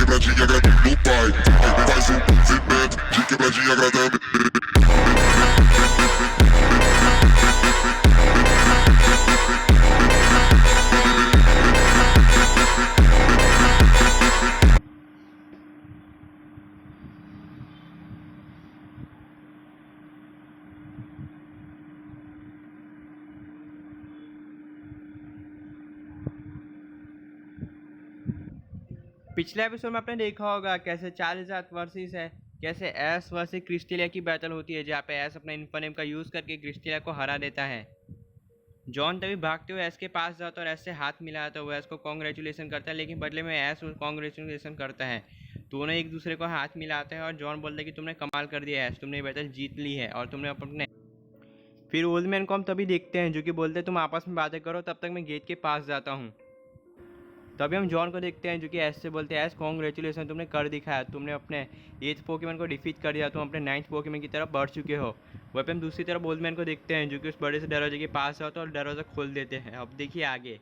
pra te agradar meu pai. Faz um movimento de que pra te agradar पिछले episode में आपने देखा होगा कैसे चार्ल्स वर्सेस है, कैसे एस वर्सेस क्रिस्टेलिया की बैटल होती है, जहाँ पे एस अपना इन्फर्नेम का यूज़ करके क्रिस्टेलिया को हरा देता है। जॉन तभी भागते हुए एस के पास जाता है और एस से हाथ मिलाता है। वो एस को कॉन्ग्रेचुलेसन करता है, लेकिन बदले में एस कॉन्ग्रेचुलेसन करता है। दोनों एक दूसरे को हाथ मिलाते हैं और जॉन बोलता है कि तुमने कमाल कर दिया एस, तुमने ये बैटल जीत ली है और तुमने अपने। फिर ओल्ड मैन को हम तभी देखते हैं जो कि बोलते हैं तुम आपस में बातें करो, तब तक मैं गेट के पास जाता हूँ। तभी हम जॉन को देखते हैं जो कि एस से बोलते हैं एस कॉन्ग्रेचुलेसन, तुमने कर दिखाया, तुमने अपने 8th पोकेमॉन को डिफीट कर दिया, तुम अपने 9th पोकेमॉन की तरफ बढ़ चुके हो। वहीं पे हम दूसरी तरफ ओल्ड मैन को देखते हैं जो कि उस बड़े से दरवाजे के पास आता है और दरवाज़ा खोल देते हैं। अब देखिए आगे,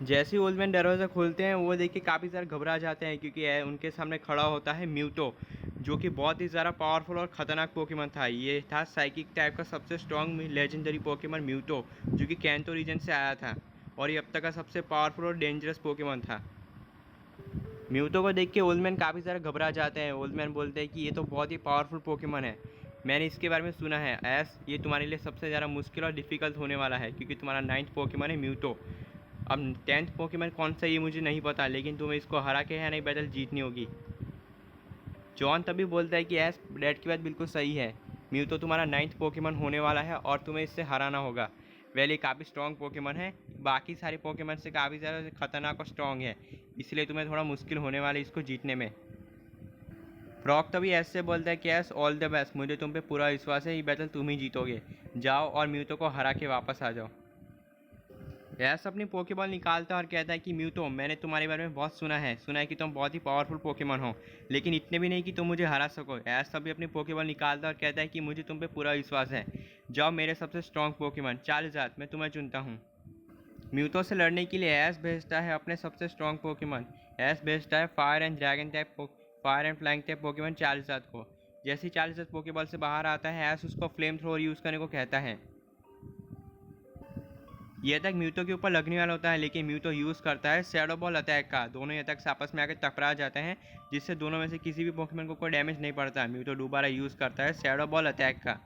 जैसे ही ओल्ड मैन दरवाज़ा खोलते हैं वो देख के काफ़ी ज़्यादा घबरा जाते हैं, क्योंकि उनके सामने खड़ा होता है म्यूटो, जो कि बहुत ही ज़्यादा पावरफुल और ख़तरनाक पोकेमॉन था। ये था साइकिक टाइप का सबसे स्ट्रॉन्ग लेजेंडरी पोकेमॉन म्यूटो, जो कि कैंटो रीजन से आया था और ये अब तक का सबसे पावरफुल और डेंजरस पोकेमॉन था। म्यूटो को देख के ओल्ड मैन काफ़ी ज़्यादा घबरा जाते हैं। ओल्ड मैन बोलते हैं कि ये तो बहुत ही पावरफुल पोकेमॉन है, मैंने इसके बारे में सुना है एस, ये तुम्हारे लिए सबसे ज़्यादा मुश्किल और डिफ़िकल्ट होने वाला है, क्योंकि तुम्हारा 9th पोकेमॉन है म्यूटो। अब 10th पोकेमॉन कौन सा ये मुझे नहीं पता, लेकिन तुम्हें इसको हरा के है नहीं बैटल जीतनी होगी। जॉन तभी बोलता है कि एस डैड की बात बिल्कुल सही है, म्यूटो तुम्हारा 9th पोकेमॉन होने वाला है और तुम्हें इससे हराना होगा। वेल ये काफ़ी स्ट्रॉन्ग पोकेमॉन है, बाकी सारे पोकेमॉन से काफ़ी ज़्यादा खतरनाक और स्ट्रॉन्ग है, इसलिए तुम्हें थोड़ा मुश्किल होने वाला है इसको जीतने में। फ्रॉक तभी एस से बोलता है कि एस ऑल द बेस्ट, मुझे तुम पे पूरा विश्वास है, ये बैटल तुम ही जीतोगे, जाओ और म्यूटो को हरा के वापस आ जाओ। एस अपनी पोकेबॉल निकालता है और कहता है कि म्यूटो, मैंने तुम्हारे बारे में बहुत सुना है कि तुम बहुत ही पावरफुल पोकेमॉन हो, लेकिन इतने भी नहीं कि तुम मुझे हरा सको। एस तभी अपनी पोकेबॉल निकालता है और कहता है कि मुझे तुम पे पूरा विश्वास है, जाओ मेरे सबसे स्ट्रॉन्ग पोकेमॉन चार्ल्स, मैं तुम्हें चुनता हूँ। म्यूटो से लड़ने के लिए एस भेजता है अपने सबसे स्ट्रॉन्ग पोकेमॉन। एस भेजता है fire and dragon type fire and flying type Pokemon Charles को। जैसे ही चार्ल्स पोकेबॉल से बाहर आता है, एस उसको फ्लेम थ्रोअर यूज़ करने को कहता है। ये तक म्यूटो के ऊपर लगने वाला होता है, लेकिन म्यूटो यूज़ करता है शैडो बॉल अटैक का। दोनों ये तक आपस में आकर टकरा जाते हैं, जिससे दोनों में से किसी भी पोकेमॉन को कोई डैमेज नहीं पड़ता। म्यूटो दोबारा यूज़ करता है शैडो बॉल अटैक का।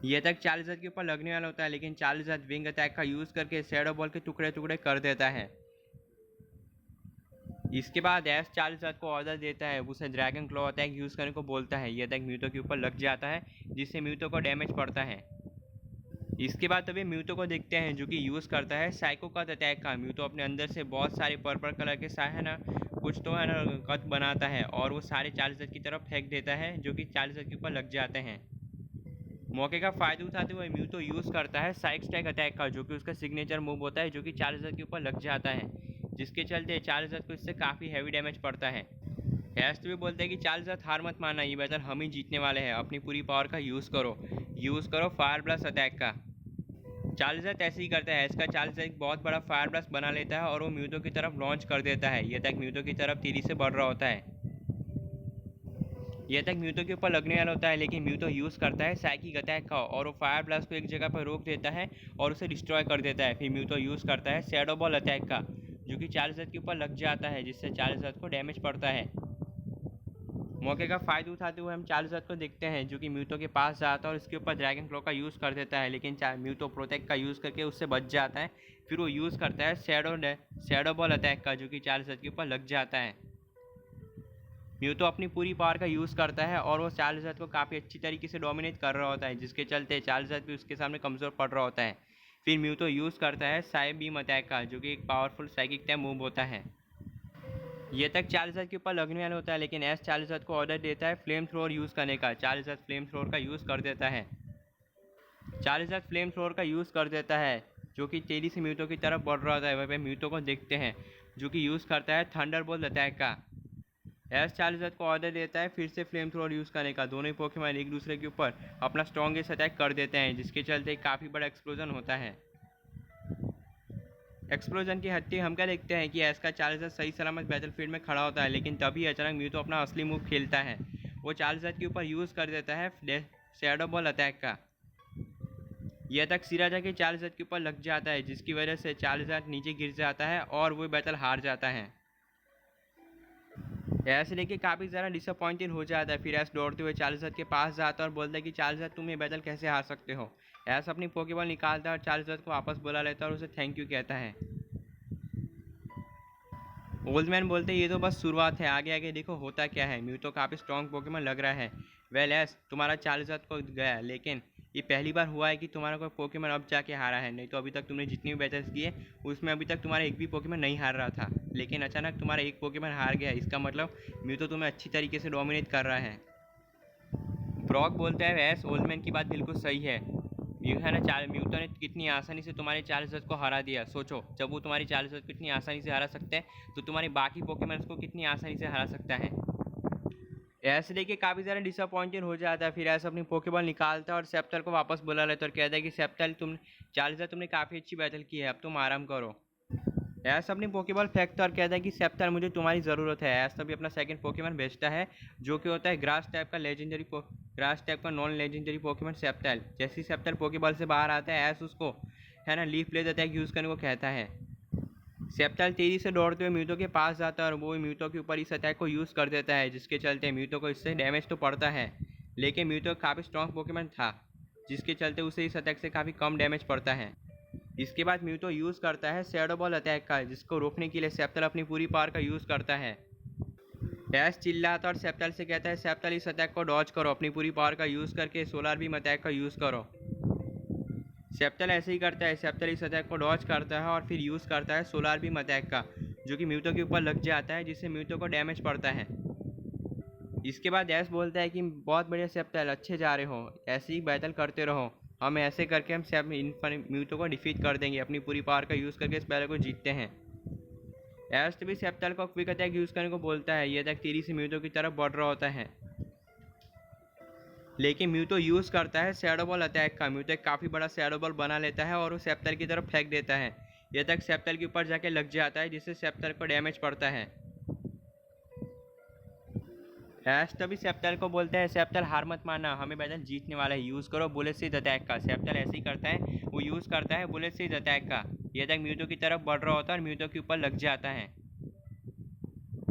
ये तक चार्ल्स के ऊपर लगने वाला होता है, लेकिन चार्ल्स विंग अटैक का यूज़ करके शैडो बॉल के टुकड़े टुकड़े कर देता है। इसके बाद एस चार्ल्स को ऑर्डर देता है, उसे ड्रैगन क्लॉ अटैक यूज़ करने को बोलता है। यह अटैक म्यूटो के ऊपर लग जाता है, जिससे म्यूटो को डैमेज पड़ता है। इसके बाद तभी म्यूटो को देखते हैं जो कि यूज़ करता है साइको कट अटैक का। म्यूटो अपने अंदर से बहुत सारे पर्पल कलर के है ना, कुछ तो है ना कट बनाता है और वो सारे चार्ल्स की तरफ फेंक देता है, जो कि चार्ल्स के ऊपर लग जाते हैं। मौके का फ़ायदा उठाते हुए म्यूटो यूज़ करता है साइक स्टैक अटैक का, जो कि उसका सिग्नेचर मूव होता है, जो कि चार्ल्स के ऊपर लग जाता है, जिसके चलते चार्ल्स को इससे काफ़ी हैवी डैमेज पड़ता है। हैस्ट भी बोलते हैं कि चार्ल्स हार मत मानना, ये बैटल हम ही जीतने वाले हैं, अपनी पूरी पावर का यूज़ करो फायर ब्लास्ट अटैक का। चार्ल्स ऐसे ही करता है, इसका चार्ल्स एक बहुत बड़ा फायर ब्लास्ट बना लेता है और वो म्यूटो की तरफ लॉन्च कर देता है। यह तक म्यूटो की तरफ तेजी से बढ़ रहा होता है। यह तक म्यूटो के ऊपर लगने वाला होता है, लेकिन म्यूटो यूज़ करता है साइकिक अटैक का और वो फायर ब्लास्ट को एक जगह पर रोक देता है और उसे डिस्ट्रॉय कर देता है। फिर म्यूटो यूज़ करता है शैडो बॉल अटैक का, जो कि चार्ल्स के ऊपर लग जाता है, जिससे चार्ल्स को डैमेज पड़ता है। मौके का फ़ायदा उठाते हुए हम चार्ल्स को देखते हैं, जो कि म्यूटो के पास जाता है और इसके ऊपर ड्रैगन क्लॉ का यूज़ कर देता है, लेकिन म्यूटो प्रोटेक्ट का यूज़ करके उससे बच जाता है। फिर वो यूज़ करता है शैडो बॉल अटैक का, जो कि चार्ल्स के ऊपर लग जाता है। म्यूटो अपनी पूरी पावर का यूज़ करता है और वो चार्ल्स को काफ़ी अच्छी तरीके से डोमिनेट कर रहा होता है, जिसके चलते चार्ल्स भी उसके सामने कमज़ोर पड़ रहा होता है। फिर म्यूटो यूज़ करता है साइब बीम अटैक का, जो कि एक पावरफुल साइकिक टाइप मूव होता है। ये तक चार्ल्स के ऊपर लगने वाला होता है, लेकिन एस चार्ल्स को ऑर्डर देता है फ्लेम थ्रोअर यूज़ करने का। चार्ल्स फ्लेम थ्रोअर का यूज़ कर देता है। चार्ल्स फ्लेम थ्रोअर का यूज़ कर देता है, जो कि तेजी से म्यूटो की तरफ बढ़ रहा होता है। वहाँ पे म्यूटो को देखते हैं, जो कि यूज़ करता है थंडरबोल्ट अटैक का। एस चार्ल्स को ऑर्डर देता है फिर से फ्लेम थ्रोअर यूज़ करने का। दोनों ही पोकेमॉन एक दूसरे के ऊपर अपना स्ट्रॉन्गेस्ट अटैक कर देते हैं, जिसके चलते काफ़ी बड़ा एक्सप्लोजन होता है। एक्सप्लोजन की हत्या हम क्या देखते हैं कि एस का चार्जर सही सलामत बैटलफील्ड में खड़ा होता है, लेकिन तभी अचानक म्यूटो अपना असली मूव खेलता है। वो चार्जर के ऊपर यूज़ कर देता है शैडो बॉल अटैक का। यह तक सिराजा के चार्जर के ऊपर लग जाता है, जिसकी वजह से चार्जर नीचे गिर जाता है और वो बैटल हार जाता है। ऐसे लेके काफ़ी ज़्यादा डिसअपॉइंटेड हो जाता है। फिर ऐस दौड़ते हुए चार्जर के पास जाता है और बोलता है कि चार्जर तुम ये बैटल कैसे हार सकते हो। ऐस अपनी पोकेबॉल निकालता है और चार्जर को वापस बुला लेता है और उसे थैंक यू कहता है। ओल्ड मैन बोलते हैं ये तो बस शुरुआत है, आगे आगे देखो होता क्या है। म्यूटो काफ़ी स्ट्रॉन्ग पोकेमॉन लग रहा है। वेल एस तुम्हारा चार्जर को गया, लेकिन ये पहली बार हुआ है कि तुम्हारा कोई पोकेमॉन अब जाके हारा है। नहीं तो अभी तक तुमने जितनी भी बैटल्स किए उसमें अभी तक तुम्हारा एक भी पोकेमॉन नहीं हार रहा था, लेकिन अचानक तुम्हारा एक पोकेमॉन हार गया। इसका मतलब म्यूटो तुम्हें अच्छी तरीके से डोमिनेट कर रहा है। ब्रॉक बोलता है एस ओल्ड मैन की बात बिल्कुल सही है। म्यूटो ने कितनी आसानी से तुम्हारे चार्जर को हरा दिया। सोचो जब वो तुम्हारी चार्जर को कितनी आसानी से हरा सकते हैं तो तुम्हारी बाकी पोकेमॉन्स को कितनी आसानी से हरा सकता है। ऐसे लेके काफ़ी ज़्यादा डिसअपॉइंटेड हो जाता है। फिर ऐसे अपनी पोकेबॉल निकालता है और सेप्टर को वापस बुला लेता है और कहता है कि सेप्टर चार्जर तुमने काफ़ी अच्छी बैटल की है, अब तुम आराम करो। ऐसा अपनी पोकेबॉल फेंकता और कहता है कि सेप्टर मुझे तुम्हारी ज़रूरत है। ऐसा भी अपना सेकंड पोकेमॉन भेजता है जो कि होता है ग्रास टाइप का नॉन लेजेंडरी पोकेमॉन सेप्टर। जैसे ही सेप्टर पोकेबॉल से बाहर आता है ऐस उसको है ना लीफ ब्लेड अटैक यूज़ करने को कहता है। सेप्टर तेजी से दौड़ते हुए म्यूटो के पास जाता है और वो म्यूटो के ऊपर इस अटैक को यूज़ कर देता है, जिसके चलते म्यूटो को इससे डैमेज तो पड़ता है, लेकिन म्यूटो काफ़ी स्ट्रॉन्ग पोकेमॉन था जिसके चलते उसे इस अटैक से काफ़ी कम डैमेज पड़ता है। इसके बाद म्यूटो यूज़ करता है शैडो बॉल अटैक का, जिसको रोकने के लिए सेप्टर अपनी पूरी पावर का यूज़ करता है। डैश चिल्लाता और सेप्टर से कहता है सेप्टर इस अटैक को डॉज करो, अपनी पूरी पावर का यूज़ करके सोलर बीम अटैक का यूज़ करो। सेप्टर ऐसे ही करता है। सेप्टर इस अटैक को डॉज करता है और फिर यूज़ करता है सोलार बीम अटैक का, जो कि म्यूटो के ऊपर लग जाता है, जिससे म्यूटो को डैमेज पड़ता है। इसके बाद डैश बोलता है कि बहुत बढ़िया सेप्टर, अच्छे जा रहे हो, ऐसे ही बैटल करते रहो, हम ऐसे करके हम म्यूटो को डिफीट कर देंगे, अपनी पूरी पावर का यूज़ करके इस बैटल को जीतते हैं। एस्ट भी सेप्टर को क्विक अटैक यूज़ करने को बोलता है। ये अटैक तेजी से म्यूटो की तरफ बढ़ रहा होता है, लेकिन म्यूटो यूज़ करता है शैडो बॉल अटैक का। म्यूटो एक काफ़ी बड़ा शैडो बॉल बना लेता है और वो सेप्टर की तरफ फेंक देता है। यह तक सेप्टर के ऊपर जाके लग जाता है, जिससे सेप्टर को डैमेज पड़ता है। ऐश तभी सेप्टर को बोलता है सेप्टर हार मत मानना, हमें बैटल जीतने वाला है, यूज़ करो बुलेट सीज अटैक का। सेप्टर ऐसे ही करता है, वो यूज़ करता है बुलेट सीज अटैक का। यह तक म्यूटो की तरफ बढ़ रहा होता है और म्यूटो के ऊपर लग जाता है।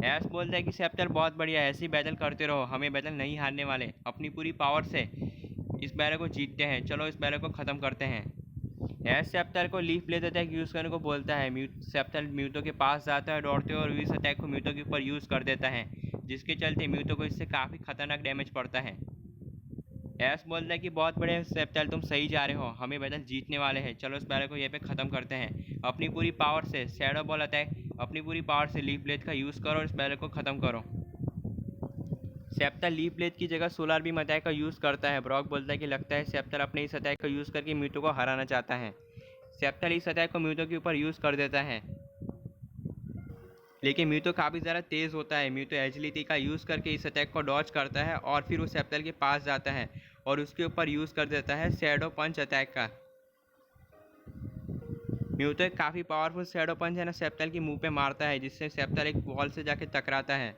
ऐश बोलता है कि सेप्टर बहुत बढ़िया है, ऐसे ही बैटल करते रहो, हमें बैटल नहीं हारने वाले, अपनी पूरी पावर से इस बैटल को जीतते हैं, चलो इस बैटल को ख़त्म करते हैं। ऐश सेप्टर को लीफ ब्लेड अटैक यूज़ करने को बोलता है। सेप्टर म्यूटो के पास जाता है दौड़ते हुए और इस अटैक को म्यूटो के ऊपर यूज़ कर देता है, जिसके चलते म्यूटो को इससे काफ़ी खतरनाक डैमेज पड़ता है। ऐश बोलता है कि बहुत बड़े सेप्टर, तुम सही जा रहे हो, हमें बैटल जीतने वाले हैं, चलो इस बैटल को यहाँ पे ख़त्म करते हैं। अपनी पूरी पावर से शैडो बॉल अटैक, अपनी पूरी पावर से लीफ ब्लेड का यूज़ करो और इस बैटल को ख़त्म करो। सेप्टर लीफ ब्लेड की जगह सोलर बीम अटैक का यूज़ करता है। ब्रॉक बोलता है कि लगता है सेप्टर अपने इस अटैक का यूज़ करके म्यूटो को हराना चाहता है। सेप्टर इस अटैक को म्यूटो के ऊपर यूज़ कर देता है, लेकिन म्यूटो काफ़ी ज़्यादा तेज़ होता है। म्यूटो एजिलिटी का यूज़ करके इस अटैक को डॉज करता है और फिर वो सेप्टर के पास जाता है और उसके ऊपर यूज़ कर देता है शैडो पंच अटैक का। म्यूटो एक काफ़ी पावरफुल शैडो पंच है ना सेप्टर के मुंह पे मारता है, जिससे सेप्टर एक वॉल से जाके टकराता है।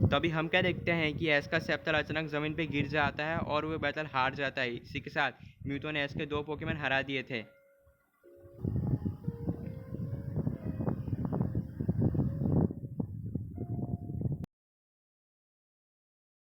तभी हम क्या देखते हैं कि ऐश का सेप्टर अचानक ज़मीन पे गिर जाता है और वो बैटल हार जाता है। इसी के साथ म्यूटो ने ऐश के 2 पोकेमॉन हरा दिए थे।